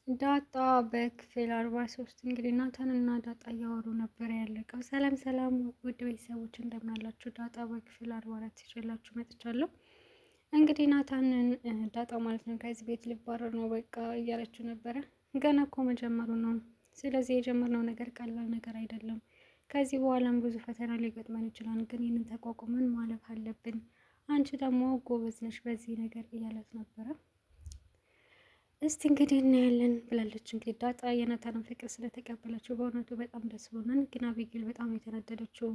ዳጣ በክፍል 43 እንግዲህ ናታንና ዳጣ እያወሩ ነበር ያለቀው። ሰላም ሰላም ውድ ቤተሰቦች እንደምናላችሁ። ዳጣ በክፍል 44 ይዤላችሁ መጥቻለሁ። እንግዲህ ናታንን ዳጣ ማለት ነው ከዚህ ቤት ሊባረር ነው በቃ እያለችው ነበረ። ገና እኮ መጀመሩ ነው። ስለዚህ የጀመርነው ነገር ቀላል ነገር አይደለም። ከዚህ በኋላም ብዙ ፈተና ሊገጥመን ይችላል፣ ግን ይህንን ተቋቁመን ማለፍ አለብን። አንቺ ደግሞ ጎበዝ ነሽ በዚህ ነገር እያለት ነበረ። እስቲ እንግዲህ እናያለን ብላለች። እንግዲህ ዳጣ የናታንን ፍቅር ስለተቀበለችው በእውነቱ በጣም ደስ ብሎናል። ግን አቢጌል በጣም የተናደደችው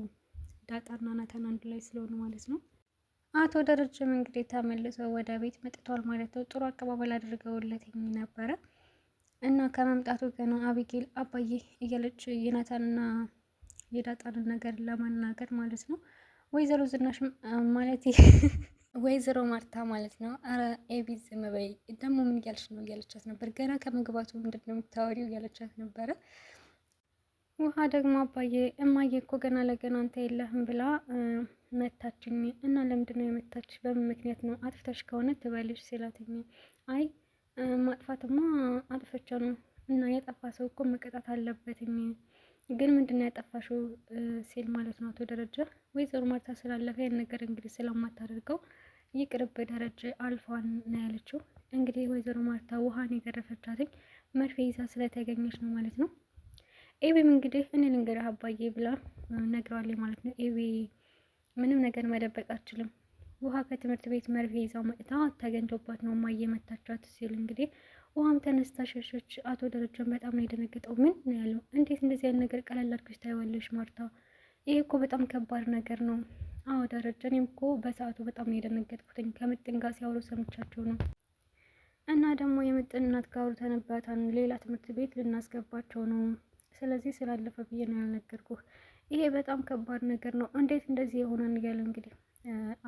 ዳጣና ናታን አንድ ላይ ስለሆኑ ማለት ነው። አቶ ደረጀም እንግዲህ ተመልሰው ወደ ቤት መጥተዋል ማለት ነው። ጥሩ አቀባበል አድርገውለት ነበረ እና ከመምጣቱ ገና አቢጌል አባዬ እያለች የናታንና የዳጣንን ነገር ለማናገር ማለት ነው። ወይዘሮ ዝናሽ ማለት ወይዘሮ ማርታ ማለት ነው። አረ ኤቢ ዝም በይ ደግሞ ምን እያልሽ ነው እያለቻት ነበር። ገና ከመግባቱ ምንድን ነው የምታወሪው እያለቻት ነበረ። ውሃ ደግሞ አባዬ እማዬ እኮ ገና ለገና አንተ የለህም ብላ መታችኝ እና ለምንድን ነው የመታች? በምን ምክንያት ነው? አጥፍተሽ ከሆነ ትበልሽ ሲላትኝ አይ ማጥፋትማ አጥፈቻ ነው እና የጠፋ ሰው እኮ መቀጣት አለበትኝ ግን ምንድን ነው ያጠፋሽው ሲል ማለት ነው አቶ ደረጀ። ወይዘሮ ማርታ ስላለፈ ያን ነገር እንግዲህ ስለማታደርገው ይቅርብ ደረጀ አልፏን ነው ያለችው። እንግዲህ ወይዘሮ ማርታ ውሃን የገረፈቻትኝ መርፌ ይዛ ስለተገኘች ነው ማለት ነው። ኤቢም እንግዲህ እኔ ልንገርህ አባዬ ብላ ነግረዋለች ማለት ነው። ኤቢ ምንም ነገር መደበቅ አትችልም። ውሃ ከትምህርት ቤት መርፌ ይዛ መጥታ ተገኝቶባት ነው እማዬ መታቻት ሲል እንግዲህ ውሃም ተነስታ ሸሸች። አቶ ደረጃን በጣም ነው የደነገጠው። ምን ነው ያለው? እንዴት እንደዚህ አይነት ነገር ቀላል አድርገሽ ታይዋለሽ ማርታ? ይሄ እኮ በጣም ከባድ ነገር ነው። አዎ ደረጃ፣ እኔም እኮ በሰዓቱ በጣም ነው የደነገጥኩትኝ። ከምጥን ጋር ሲያወሩ ሰምቻቸው ነው እና ደግሞ የምጥን እናት ጋር አውርተንባታል። ሌላ ትምህርት ቤት ልናስገባቸው ነው። ስለዚህ ስላለፈ ብዬ ነው ያልነገርኩህ። ይሄ በጣም ከባድ ነገር ነው። እንዴት እንደዚህ የሆነን እያለ እንግዲህ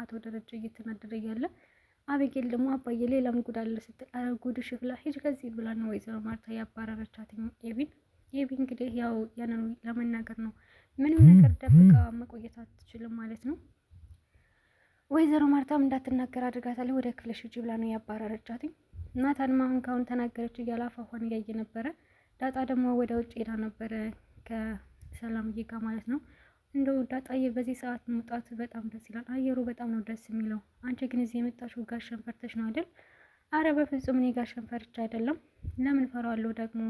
አቶ ደረጃ እየተናደደ እያለ አቢጌል ደግሞ አባዬ ሌላም ጉድ አለ ስትል አረ ጉድሽ ፍላ ሂጅ ከዚህ ብላ ነው ወይዘሮ ማርታ ያባረረቻት ኤቢን። ኤቢ እንግዲህ ያው ያንን ለመናገር ነው። ምንም ነገር ደብቃ መቆየት አትችልም ማለት ነው። ወይዘሮ ማርታም እንዳትናገር አድርጋታለች። ወደ ክፍልሽ ሂጂ ብላ ነው ያባረረቻት። ናታንም አሁን ካሁን ተናገረች እያለ አፏፏን እያየ ነበረ። ዳጣ ደግሞ ወደ ውጭ ሄዳ ነበረ ከሰላምዬ ጋር ማለት ነው። እንደው ዳጣዬ በዚህ ሰዓት መውጣት በጣም ደስ ይላል። አየሩ በጣም ነው ደስ የሚለው። አንቺ ግን እዚህ የመጣሽው ጋሸን ፈርተሽ ነው አይደል? አረ በፍጹም እኔ ጋሸን ፈርቻ አይደለም። ለምን ፈራዋለሁ ደግሞ?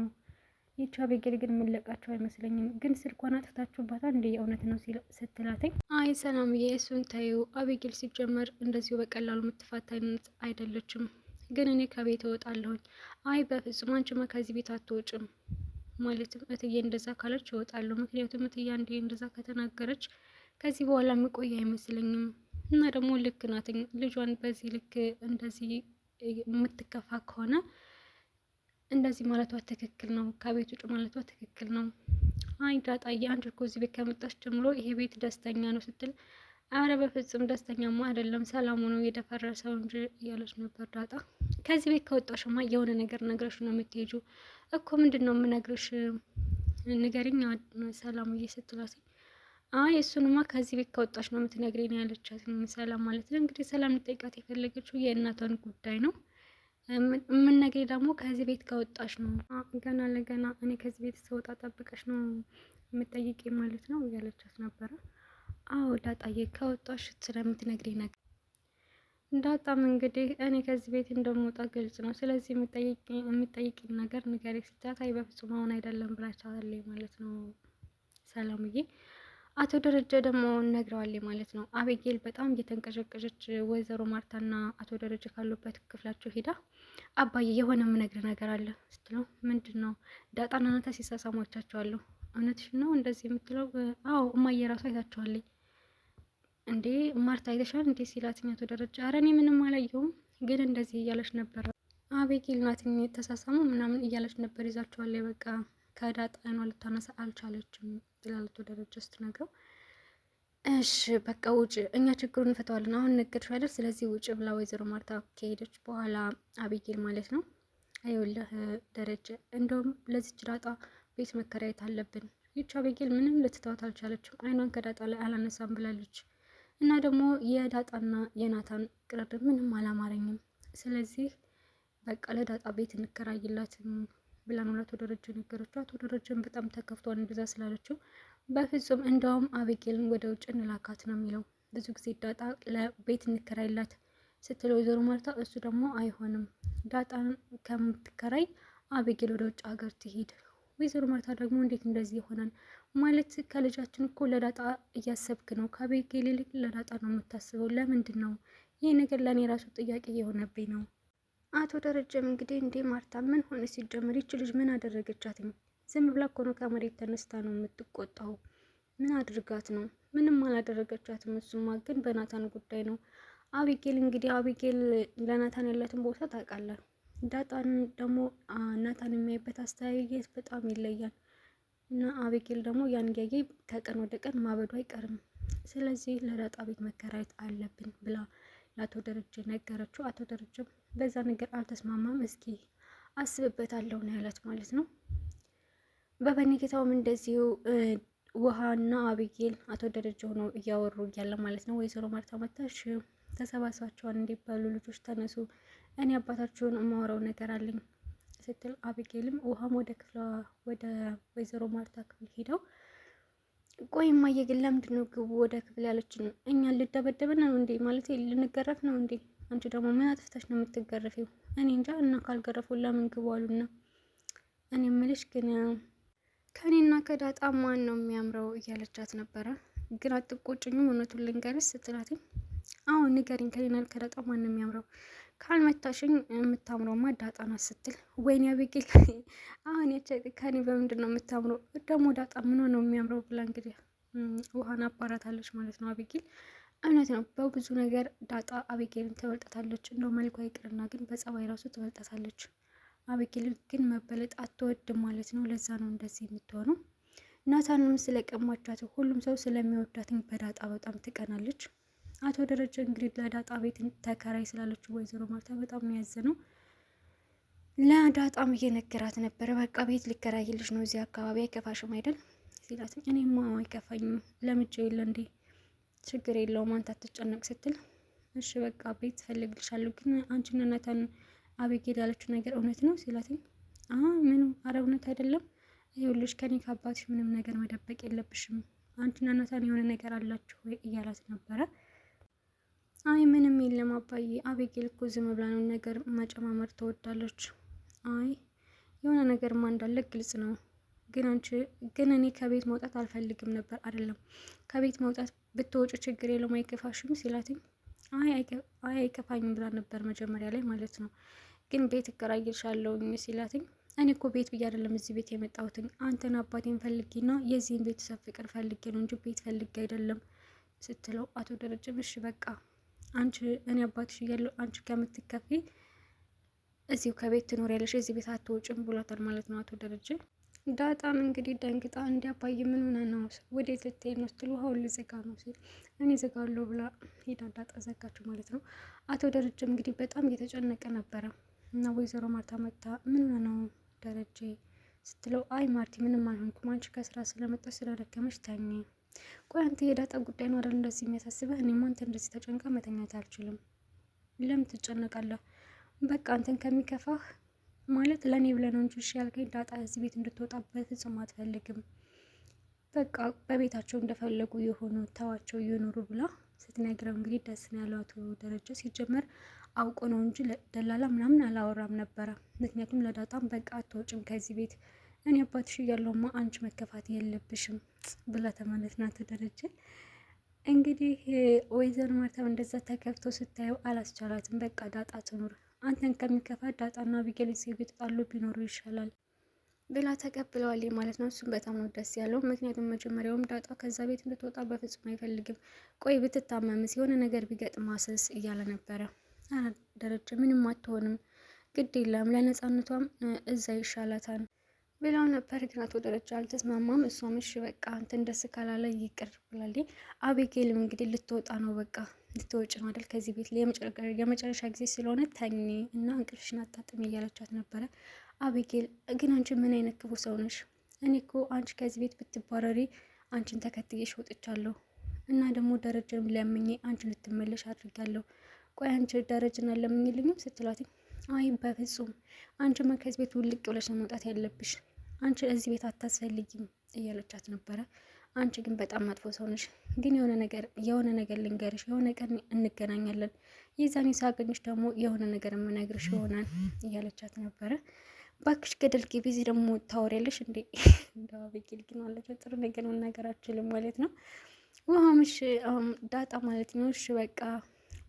ይቻ አቤጌል ግን የምንለቃቸው አይመስለኝም። ግን ስልኳን አጥፍታችሁባታል እንደ የእውነት ነው ስትላተኝ፣ አይ ሰላምዬ እሱን ታዩ። አቤጌል ሲጀመር እንደዚሁ በቀላሉ የምትፋታ አይነት አይደለችም። ግን እኔ ከቤት እወጣለሁኝ። አይ በፍጹም አንቺማ ከዚህ ቤት አትወጭም። ማለትም እትዬ እንደዛ ካለች እወጣለሁ። ምክንያቱም እትዬ አንዴ እንደዛ ከተናገረች ከዚህ በኋላ የምቆይ አይመስለኝም። እና ደግሞ ልክ ናትኝ። ልጇን በዚህ ልክ እንደዚህ የምትከፋ ከሆነ እንደዚህ ማለቷ ትክክል ነው። ከቤት ውጭ ማለቷ ትክክል ነው። አይ ዳጣዬ አንቺ እኮ እዚህ ቤት ከመጣች ጀምሮ ይሄ ቤት ደስተኛ ነው ስትል፣ አረ በፍጹም ደስተኛማ አይደለም፣ ሰላሙ ነው የደፈረሰው እንጂ እያለች ነበር ዳጣ። ከዚህ ቤት ከወጣሽማ የሆነ ነገር ነግረሽ ነው የምትሄጂው እኮ። ምንድን ነው የምነግርሽ? ንገሪኝ ሰላምዬ ስትላት፣ አይ እሱንማ ከዚህ ቤት ከወጣሽ ነው የምትነግሪኝ ያለቻት ሰላም ማለት ነው። እንግዲህ ሰላም ልጠይቃት የፈለገችው የእናቷን ጉዳይ ነው። የምነግሪኝ ደግሞ ከዚህ ቤት ከወጣሽ ነው። ገና ለገና እኔ ከዚህ ቤት ስወጣ ጠብቀሽ ነው የምጠይቂ ማለት ነው እያለቻት ነበረ። አዎ ዳጣዬ ከወጣሽ ስለምትነግሪኝ ነገር። ዳጣም እንግዲህ እኔ ከዚህ ቤት እንደምወጣ ግልጽ ነው። ስለዚህ የምጠይቂኝ ነገር ንገሪ ስትላት፣ አይ በፍጹም አሁን አይደለም ብላችኋለች ማለት ነው ሰላምዬ። አቶ ደረጀ ደግሞ ነግረዋለች ማለት ነው። አቤጌል በጣም እየተንቀዠቀዠች ወይዘሮ ማርታና አቶ ደረጀ ካሉበት ክፍላቸው ሄዳ አባዬ የሆነ የምነግር ነገር አለ ስትለው፣ ምንድን ነው? ዳጣና ናታ ሲሳሳሟቻቸዋለሁ። እውነትሽን ነው እንደዚህ የምትለው? አዎ እማዬ ራሱ አይታቸዋለኝ። እንዴ ማርታ አይተሻል እንዴ ሲላትኝ አቶ ደረጃ፣ ኧረ እኔ ምንም አላየሁም፣ ግን እንደዚህ እያለች ነበር አቤጌል ናትኝ የተሳሳሙ ምናምን እያለች ነበር ይዛቸዋለች። በቃ ከዳጣ አይኗ ልታነሳ አልቻለችም ይላል አቶ ደረጃ ስትነግረው፣ እሺ በቃ ውጭ፣ እኛ ችግሩን እንፈተዋለን፣ አሁን ነገርሽ አይደል? ስለዚህ ውጭ ብላ ወይዘሮ ማርታ ከሄደች በኋላ አቤጌል ማለት ነው፣ አይውልህ ደረጀ፣ እንደውም ለዚች ዳጣ ቤት መከራየት አለብን። ይች አቤጌል ምንም ልትተዋት አልቻለችም፣ አይኗን ከዳጣ ላይ አላነሳም ብላለች። እና ደግሞ የዳጣና የናታን ቅርርብ ምንም አላማረኝም። ስለዚህ በቃ ለዳጣ ቤት እንከራይላት ብላ ነው ለአቶ ደረጀ ነገረችው። አቶ ደረጀን በጣም ተከፍቷል እንደዛ ስላለችው። በፍጹም እንደውም አቤጌልን ወደ ውጭ እንላካት ነው የሚለው። ብዙ ጊዜ ዳጣ ለቤት እንከራይላት ስትል ወይዘሮ ማርታ፣ እሱ ደግሞ አይሆንም ዳጣን ከምትከራይ አቤጌል ወደ ውጭ ሀገር ትሄድ። ወይዘሮ ማርታ ደግሞ እንዴት እንደዚህ ይሆናል ማለት ከልጃችን እኮ ለዳጣ እያሰብክ ነው፣ ከአቤጌል ይልቅ ለዳጣ ነው የምታስበው፣ ለምንድን ነው ይህ ነገር? ለእኔ ራሱ ጥያቄ የሆነብኝ ነው። አቶ ደረጀም እንግዲህ እንዴ ማርታ ምን ሆነ ሲጀመር? ይች ልጅ ምን አደረገቻትም? ዝም ብላ እኮ ነው ከመሬት ተነስታ ነው የምትቆጣው። ምን አድርጋት ነው? ምንም አላደረገቻትም። እሱማ ግን በናታን ጉዳይ ነው። አቤጌል እንግዲህ አቤጌል ለናታን ያላትን ቦታ ታውቃለህ። ዳጣን ደግሞ ናታን የሚያይበት አስተያየት በጣም ይለያል። እና አቤጌል ደግሞ ያን ያየ ከቀን ወደ ቀን ማበዱ አይቀርም። ስለዚህ ለዳጣ ቤት መከራየት አለብን ብላ ለአቶ ደረጀ ነገረችው። አቶ ደረጀም በዛ ነገር አልተስማማም። እስኪ አስብበታለሁ ነው ያላት ማለት ነው። በበነገታውም እንደዚሁ ውሃና አቤጌል አቶ ደረጀ ሆነው እያወሩ እያለ ማለት ነው ወይዘሮ ማርታ መታሽ ተሰባስባቸዋል እንዲባሉ ልጆች ተነሱ፣ እኔ አባታችሁን የማወራው ነገር አለኝ ስትል አቤጌልም ውሃም ወደ ክፍሏ ወደ ወይዘሮ ማርታ ክፍል ሄደው ቆይ እማዬ ግን ለምንድን ነው ግቡ ወደ ክፍል ያለችን? እኛን ልደበደብ ነው እንዴ? ማለት ልንገረፍ ነው እንዴ? አንቺ ደግሞ ምን አጥፍተሽ ነው የምትገረፊው? እኔ እንጃ። እና ካልገረፉ ለምን ግቡ አሉና? እኔ ምልሽ ግን ከኔና ከዳጣ ማን ነው የሚያምረው እያለቻት ነበረ። ግን አትቆጭኝም እውነቱን ልንገርሽ ስትላትኝ አሁን ንገሪኝ፣ ከኔና ከዳጣ ማን ነው የሚያምረው? ካልመታሽኝ የምታምረውማ ዳጣ ናት ስትል ወይኔ አቤጌል አሁን ከኔ በምንድን ነው የምታምረው? ደግሞ ዳጣ ምን ነው የሚያምረው ብላ እንግዲህ ውሃን አባራታለች ማለት ነው። አቤጌል እውነት ነው፣ በብዙ ነገር ዳጣ አቤጌልን ትበልጣታለች። እንደው መልኳ ይቅርና ግን በጸባይ ራሱ ትበልጣታለች። አቤጌል ግን መበለጥ አትወድም ማለት ነው። ለዛ ነው እንደዚህ የምትሆነው። ናታንም ስለቀማቻት ሁሉም ሰው ስለሚወዳትኝ በዳጣ በጣም ትቀናለች። አቶ ደረጀ እንግዲህ ለዳጣ ቤት ተከራይ ስላለችው ወይዘሮ ማርታ በጣም ነው ያዘነው። ለዳጣም እየነገራት ነበረ። በቃ ቤት ሊከራይልሽ ነው እዚህ አካባቢ አይከፋሽም አይደል ሲላት፣ እኔማ አይከፋኝም ለምጄ የለ እንዴ ችግር የለውም አንተ አትጨነቅ ስትል፣ እሺ በቃ ቤት ፈልግልሻለሁ ግን አንቺና ናታን አቤጌል ያለችው ነገር እውነት ነው ሲላትኝ፣ ምንም አረ እውነት አይደለም ይኸውልሽ ከኔ ከአባትሽ ምንም ነገር መደበቅ የለብሽም አንቺና ናታን የሆነ ነገር አላችሁ ወይ እያላት ነበረ። አይ ምንም የለም አባዬ፣ አቤጌል እኮ ዝም ብላ ነው ነገር ማጨማመር ትወዳለች። አይ የሆነ ነገርማ እንዳለ ግልጽ ነው። ግን እኔ ከቤት መውጣት አልፈልግም ነበር። አይደለም ከቤት መውጣት ብትወጪ ችግር የለውም አይከፋሽም ሲላትኝ፣ አይ አይከፋኝም ብላ ነበር መጀመሪያ ላይ ማለት ነው። ግን ቤት እከራይልሻለሁኝ ሲላትኝ፣ እኔ እኮ ቤት ብዬ አይደለም እዚህ ቤት የመጣሁትኝ አንተን አባቴን ፈልጌና የዚህን ቤተሰብ ፍቅር ፈልጌ ነው እንጂ ቤት ፈልጌ አይደለም ስትለው፣ አቶ ደረጀም እሺ በቃ አንቺ እኔ አባትሽ እያለሁ አንቺ ከምትከፊ እዚሁ ከቤት ትኖሪያለሽ እዚህ ቤት አትወጭም ብሏታል ማለት ነው አቶ ደረጀ። ዳጣም እንግዲህ ደንግጣ እንዲያባይ ምን ሆነ ነው ወዴት ልትሄድ ነው ስትል ውሃውን ልዘጋ ነው ሲል እኔ ዘጋለሁ ብላ ሄዳ ዳጣ ዘጋችሁ ማለት ነው። አቶ ደረጀም እንግዲህ በጣም እየተጨነቀ ነበረ እና ወይዘሮ ማርታ መጣ ምን ሆነ ነው ደረጀ ስትለው፣ አይ ማርቲ ምንም አልሆንኩም አንቺ ከስራ ስለመጣች ስለደከመች ተኝ። ቆይ አንተ የዳጣ ጉዳይ ነው አይደል እንደዚህ የሚያሳስበህ? እኔማ አንተ እንደዚህ ተጨንቃ መተኛት አልችልም። ለምን ትጨነቃለህ? በቃ አንተን ከሚከፋህ ማለት ለእኔ ብለህ ነው እንጂ እሺ ያልከኝ ዳጣ እዚህ ቤት እንድትወጣ በፍጹም አትፈልግም። በቃ በቤታቸው እንደፈለጉ የሆኑ ተዋቸው እየኖሩ ብላ ስትነግረው እንግዲህ ደስ ነው ያለው አቶ ደረጀ። ሲጀመር አውቆ ነው እንጂ ደላላ ምናምን አላወራም ነበረ። ምክንያቱም ለዳጣም በቃ አትወጭም ከዚህ ቤት እኔ አባትሽ እያለሁማ አንቺ መከፋት የለብሽም ብላ ተመለስ ናት ደረጀ። እንግዲህ ወይዘሮ ማርታም እንደዛ ተከፍቶ ስታየው አላስቻላትም። በቃ ዳጣ ትኑር አንተን ከሚከፋ ዳጣና አቤጌል እዚህ ቤት ጣሉ ቢኖሩ ይሻላል ብላ ተቀብለዋል ማለት ነው። እሱም በጣም ነው ደስ ያለው። ምክንያቱም መጀመሪያውም ዳጣ ከዛ ቤት እንድትወጣ በፍጹም አይፈልግም። ቆይ ብትታመምስ የሆነ ነገር ቢገጥማስስ እያለ ነበረ። ደረጀ ምንም አትሆንም ግድ የለም ለነፃነቷም እዛ ይሻላታል ብለው ነበር። ግን አቶ ደረጃ አልተስማማም። እሷም እሺ በቃ አንተን ደስ ካላለ ይቅር ብላለች። አቤጌልም እንግዲህ ልትወጣ ነው። በቃ ልትወጭ ነው አይደል ከዚህ ቤት የመጨረሻ ጊዜ ስለሆነ ተኝ እና እንቅልፍሽን አጣጥሚ እያለቻት ነበረ። አቤጌል ግን አንቺ ምን አይነት ክፉ ሰው ነሽ? እኔ እኮ አንቺ ከዚህ ቤት ብትባረሪ አንቺን ተከትዬሽ ወጥቻለሁ እና ደግሞ ደረጃም ለምኜ አንቺ ልትመለሽ አድርጋለሁ። ቆይ አንቺ ደረጃን አለምኝልኝም ስትላት፣ አይ በፍጹም አንቺማ ከዚህ ቤት ውልቅ ብለሽ ነው መውጣት ያለብሽ። አንቺ እዚህ ቤት አታስፈልጊም እያለቻት ነበረ። አንቺ ግን በጣም መጥፎ ሰው ነሽ። ግን የሆነ ነገር ልንገርሽ፣ የሆነ ቀን እንገናኛለን። የዛኔ ሳገኝሽ ደግሞ የሆነ ነገር የምነግርሽ ይሆናል እያለቻት ነበረ። ባክሽ ገደል ግቢ፣ እዚህ ደግሞ ታወሪያለሽ እንዴ? እንደው አቤጌል ግን ማለት ነው ጥሩ ነገር መናገር አልችልም ማለት ነው። ውሃምሽ ዳጣ ማለት ነው። እሺ በቃ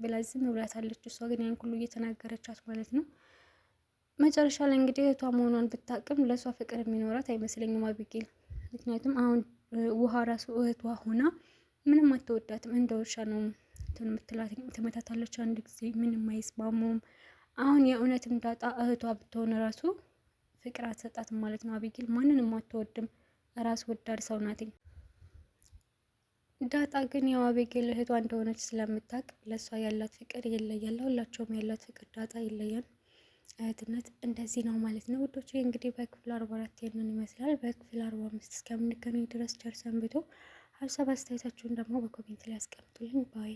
ብላ ዝም ብላታለች። እሷ ግን ያን ሁሉ እየተናገረቻት ማለት ነው። መጨረሻ ላይ እንግዲህ እህቷ መሆኗን ብታቅም ለእሷ ፍቅር የሚኖራት አይመስለኝም አቢጌል። ምክንያቱም አሁን ውሃ ራሱ እህቷ ሆና ምንም አትወዳትም፣ እንደ ውሻ ነው የምትላት፣ ትመታታለች አንድ ጊዜ፣ ምንም አይስማሙም። አሁን የእውነትም ዳጣ እህቷ ብትሆን ራሱ ፍቅር አትሰጣትም ማለት ነው። አቢጌል ማንንም አትወድም፣ ራስ ወዳድ ሰው ናትኝ። ዳጣ ግን ያው አቤጌል እህቷ እንደሆነች ስለምታውቅ ለእሷ ያላት ፍቅር ይለያል። ሁላቸውም ያላት ፍቅር ዳጣ ይለያል። እህትነት እንደዚህ ነው ማለት ነው ውዶች። እንግዲህ በክፍል 44 ይህንን ይመስላል። በክፍል 45 እስከምንገናኝ ድረስ ቸር ሰንብቱ። ሀሳብ አስተያየታችሁን ደግሞ በኮሜንት ላይ ያስቀምጡልኝ ባይ